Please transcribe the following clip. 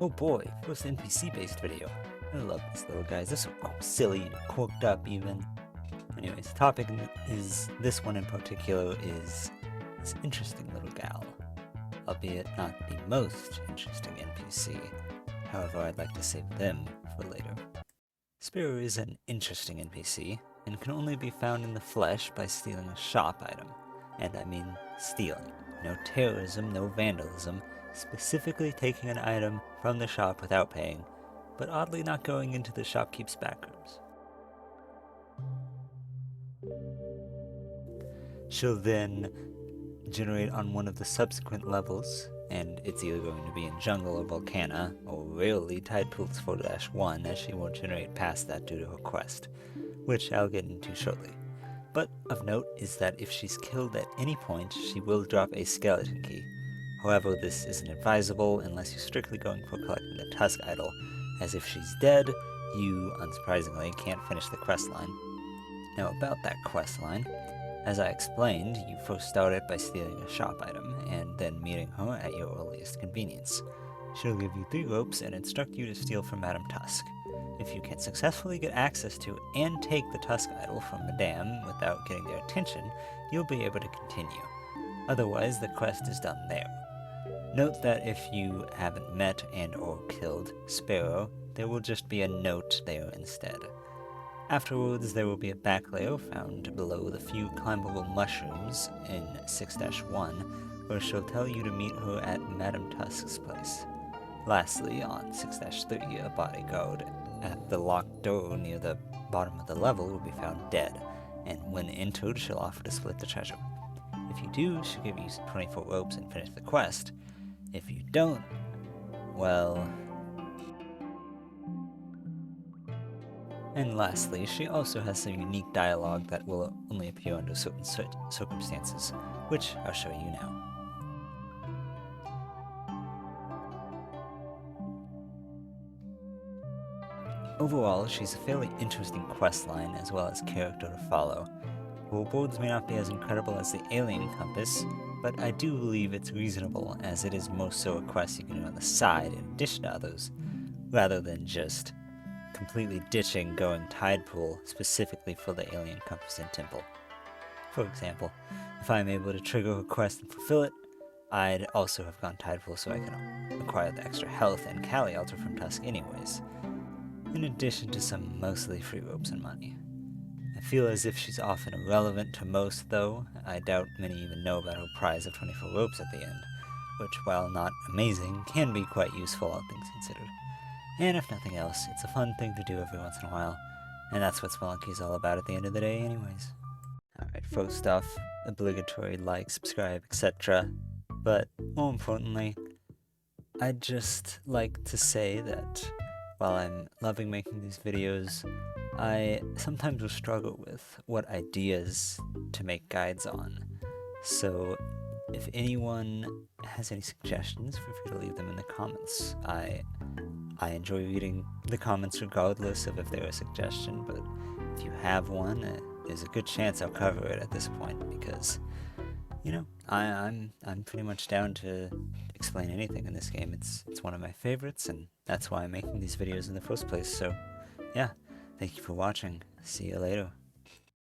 Oh boy, first NPC-based video. I love these little guys. They're so silly and quirked up even. Anyways, the topic is, this one in particular is this interesting little gal. Albeit not the most interesting NPC. However, I'd like to save them for later. Sparrow is an interesting NPC, and can only be found in the flesh by stealing a shop item. And I mean stealing. No terrorism, no vandalism, specifically taking an item from the shop without paying, but oddly not going into the shopkeep's backrooms. She'll then generate on one of the subsequent levels, and it's either going to be in Jungle or Volcana, or rarely Tide Pools 4-1, as she won't generate past that due to her quest, which I'll get into shortly. But of note is that if she's killed at any point, she will drop a skeleton key. However, this isn't advisable unless you're strictly going for collecting the Tusk Idol, as if she's dead, you, unsurprisingly, can't finish the questline. Now about that questline, as I explained, you first start it by stealing a shop item, and then meeting her at your earliest convenience. She'll give you 3 ropes and instruct you to steal from Madame Tusk. If you can successfully get access to and take the Tusk Idol from Madame without getting their attention, you'll be able to continue. Otherwise, the quest is done there. Note that if you haven't met and or killed Sparrow, there will just be a note there instead. Afterwards, there will be a back layer found below the few climbable mushrooms in 6-1, where she'll tell you to meet her at Madame Tusk's place. Lastly, on 6-3, a bodyguard at the locked door near the bottom of the level will be found dead, and when entered, she'll offer to split the treasure. If you do, she'll give you 24 ropes and finish the quest. If you don't, well... And lastly, she also has some unique dialogue that will only appear under certain circumstances, which I'll show you now. Overall, she's a fairly interesting questline as well as character to follow. Her rewards may not be as incredible as the Alien Compass, but I do believe it's reasonable, as it is most so a quest you can do on the side in addition to others, rather than just completely ditching going Tide Pool specifically for the Alien Compass and Temple. For example, if I'm able to trigger a quest and fulfill it, I'd also have gone Tide Pool so I can acquire the extra health and Kali Altar from Tusk anyways, in addition to some mostly free ropes and money. I feel as if she's often irrelevant to most though. I doubt many even know about her prize of 24 ropes at the end, which while not amazing, can be quite useful all things considered. And if nothing else, it's a fun thing to do every once in a while, and that's what Spelunky is all about at the end of the day anyways. Alright, first off, obligatory like, subscribe, etc. But more importantly, I'd just like to say that while I'm loving making these videos, I sometimes will struggle with what ideas to make guides on. So if anyone has any suggestions, feel free to leave them in the comments. I enjoy reading the comments regardless of if they're a suggestion, but if you have one, there's a good chance I'll cover it at this point because, you know, I'm pretty much down to explain anything in this game. It's one of my favorites, and that's why I'm making these videos in the first place. So, yeah, thank you for watching. See you later.